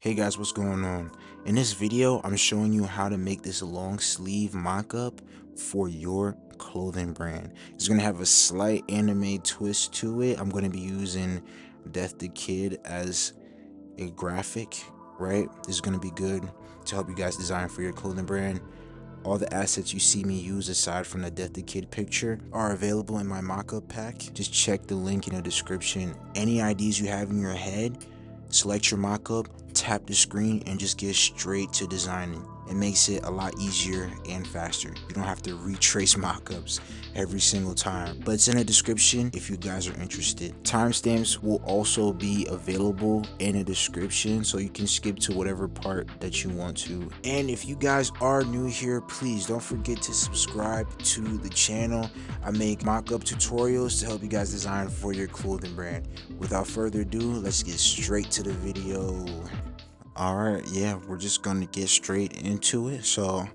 Hey guys, what's going on? In this video, I'm showing you how to make this long sleeve mock-up for your clothing brand. It's going to have a slight anime twist to it. I'm going to be using Death the Kid as a graphic, right? This is going to be good to help you guys design for your clothing brand. All the assets you see me use aside from the Death the Kid picture are available in my mock-up pack. Just check the link in the description. Any ideas you have in your head, select your mock-up, tap the screen, and just get straight to designing. It makes it a lot easier and faster. You don't have to retrace mock-ups every single time, but it's in the description if you guys are interested. Timestamps will also be available in the description, so you can skip to whatever part that you want to. And if you guys are new here, please don't forget to subscribe to the channel. I make mock-up tutorials to help you guys design for your clothing brand. Without further ado, let's get straight to the video. Alright, yeah, we're just gonna get straight into it. So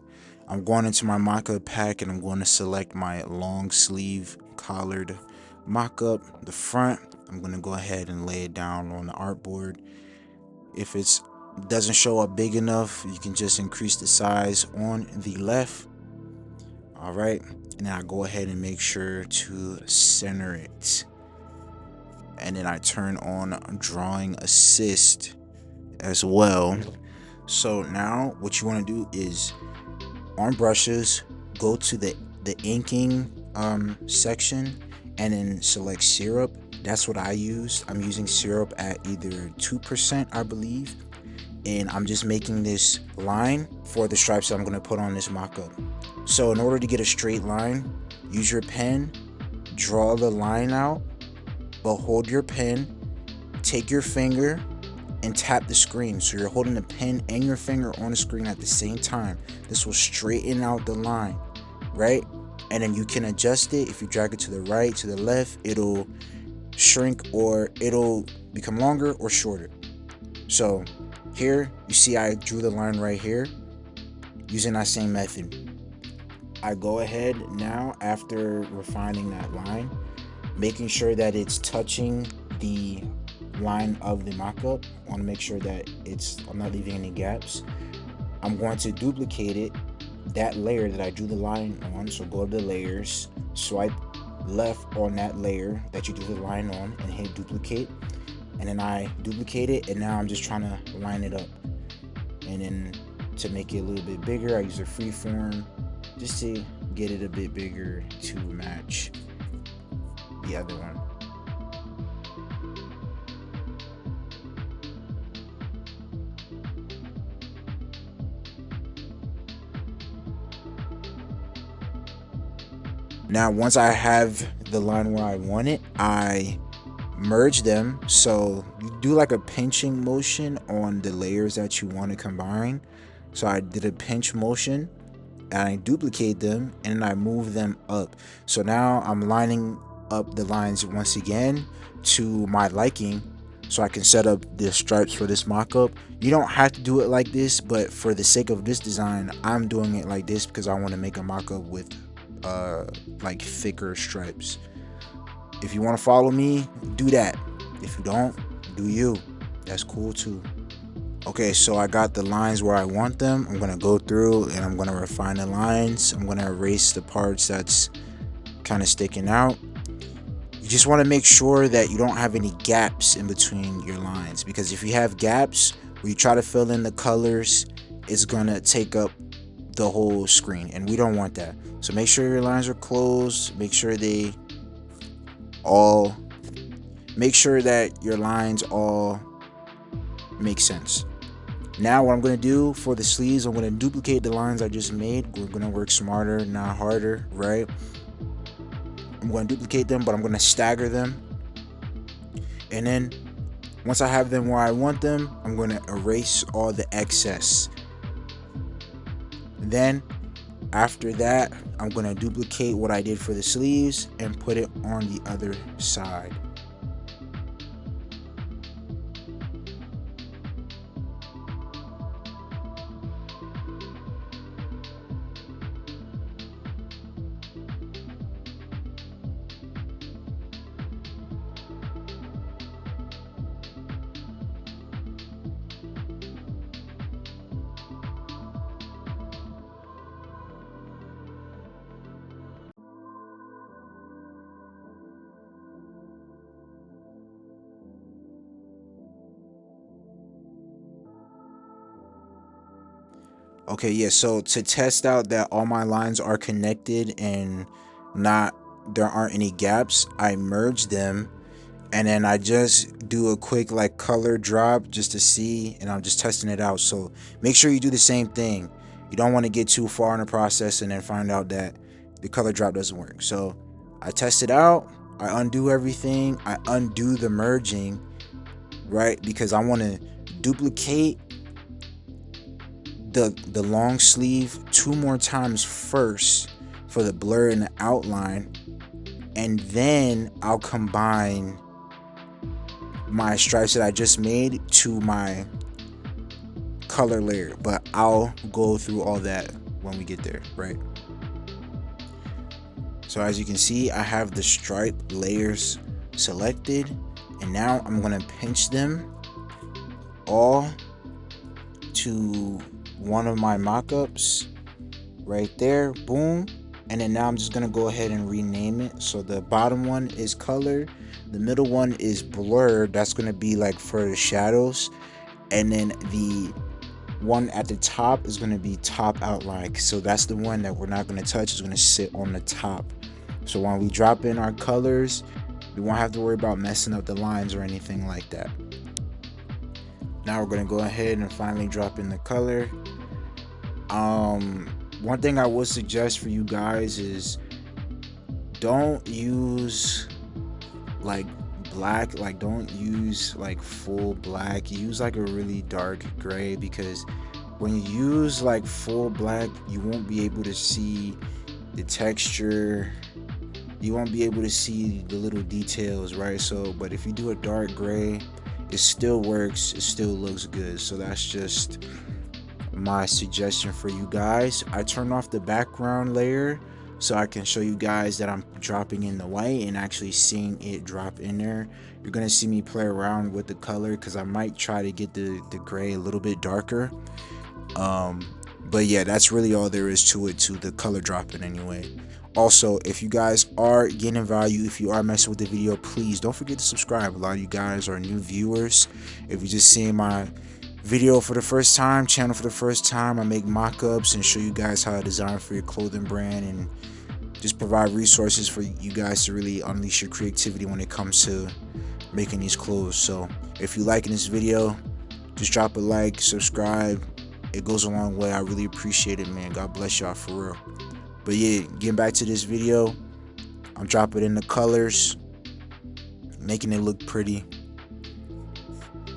I'm going into my mock-up pack and I'm going to select my long sleeve collared mock-up. The front, I'm gonna go ahead and lay it down on the artboard. If it doesn't show up big enough, you can just increase the size on the left. Alright, and then I go ahead and make sure to center it. And then I turn on drawing assist as well. So now what you want to do is on brushes, go to the inking section and then select syrup. That's what I use. I'm using syrup at either 2%, I believe, and I'm just making this line for the stripes that I'm going to put on this mock-up. So in order to get a straight line, use your pen, draw the line out, but hold your pen, take your finger and tap the screen. So you're holding the pen and your finger on the screen at the same time. This will straighten out the line, right? And then you can adjust it. If you drag it to the right, to the left, it'll shrink or it'll become longer or shorter. So here you see I drew the line right here using that same method. I go ahead now, after refining that line, making sure that it's touching the line of the mock-up. I want to make sure that I'm not leaving any gaps. I'm going to duplicate it, that layer that I drew the line on. So go to the layers, swipe left on that layer that you drew the line on and hit duplicate, and then I duplicate it, and now I'm just trying to line it up. And then to make it a little bit bigger, I use a freeform just to get it a bit bigger to match the other one. Now, once I have the line where I want it, I merge them. So you do like a pinching motion on the layers that you want to combine. So I did a pinch motion and I duplicate them and I move them up. So now I'm lining up the lines once again to my liking, so I can set up the stripes for this mock-up. You don't have to do it like this, but for the sake of this design, I'm doing it like this because I want to make a mock-up with like thicker stripes. If you want to follow me, do that. If you don't, do you. That's cool too. Okay, so I got the lines where I want them. I'm gonna go through and I'm gonna refine the lines. I'm gonna erase the parts that's kind of sticking out. You just want to make sure that you don't have any gaps in between your lines, because if you have gaps where you try to fill in the colors, it's gonna take up the whole screen, and we don't want that. So make sure your lines are closed. Make sure that your lines all make sense. Now what I'm going to do for the sleeves, I'm going to duplicate the lines I just made. We're going to work smarter, not harder, right? I'm going to duplicate them, but I'm going to stagger them. And then once I have them where I want them, I'm going to erase all the excess. Then after that, I'm going to duplicate what I did for the sleeves and put it on the other side. Okay, yeah, so to test out that all my lines are connected and not there aren't any gaps, I merge them, and then I just do a quick like color drop just to see, and I'm just testing it out. So make sure you do the same thing. You don't want to get too far in the process and then find out that the color drop doesn't work. So I test it out, I undo everything, I undo the merging, right? Because I want to duplicate the long sleeve 2 more times first for the blur and the outline, and then I'll combine my stripes that I just made to my color layer. But I'll go through all that when we get there, right? So as you can see, I have the stripe layers selected, and now I'm gonna pinch them all to one of my mockups right there, boom. And then now I'm just gonna go ahead and rename it. So the bottom one is color, the middle one is blur, that's gonna be like for the shadows, and then the one at the top is gonna be top outline. So that's the one that we're not gonna touch, it's gonna sit on the top. So when we drop in our colors, we won't have to worry about messing up the lines or anything like that. Now we're gonna go ahead and finally drop in the color. One thing I would suggest for you guys is don't use like black, like don't use like full black, use like a really dark gray, because when you use like full black you won't be able to see the texture, you won't be able to see the little details, right? So but if you do a dark gray, it still works, it still looks good. So that's just my suggestion for you guys. I turn off the background layer so I can show you guys that I'm dropping in the white and actually seeing it drop in there. You're gonna see me play around with the color because I might try to get the gray a little bit darker. But yeah, that's really all there is to it, to the color dropping anyway. Also, if you guys are getting value, if you are messing with the video, please don't forget to subscribe. A lot of you guys are new viewers. If you're just seeing my video for the first time, channel for the first time, I make mock-ups and show you guys how to design for your clothing brand and just provide resources for you guys to really unleash your creativity when it comes to making these clothes. So if you're liking this video, just drop a like, subscribe, it goes a long way. I really appreciate it, man. God bless y'all, for real. But yeah, getting back to this video, I'm dropping in the colors, making it look pretty,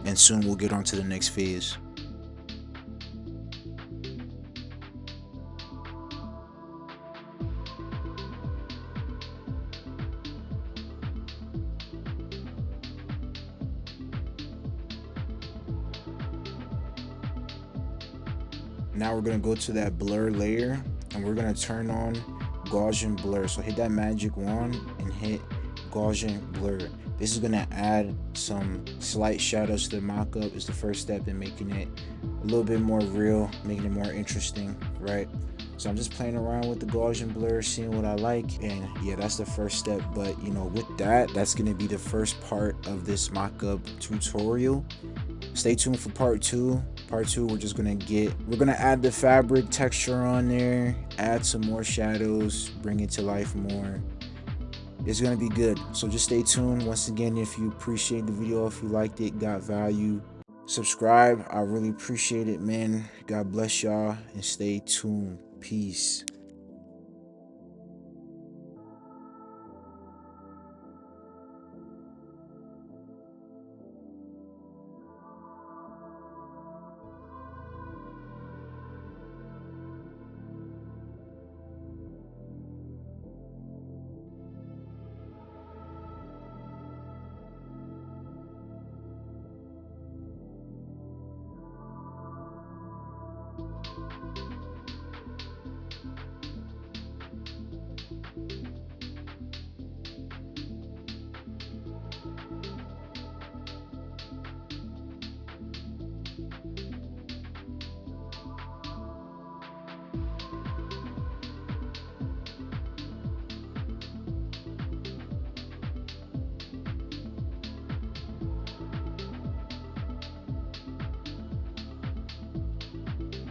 and soon we'll get on to the next phase. Now we're gonna go to that blur layer and we're gonna turn on Gaussian blur. So hit that magic wand and hit Gaussian blur. This is gonna add some slight shadows to the mockup. It's the first step in making it a little bit more real, making it more interesting, right? So I'm just playing around with the Gaussian blur, seeing what I like, and yeah, that's the first step. But you know, with that, that's gonna be the first part of this mockup tutorial. Stay tuned for part two. Part two, we're gonna add the fabric texture on there, add some more shadows, bring it to life more. It's gonna be good, so just stay tuned. Once again, if you appreciate the video, if you liked it, got value, subscribe. I really appreciate it, man. God bless y'all, and stay tuned. Peace.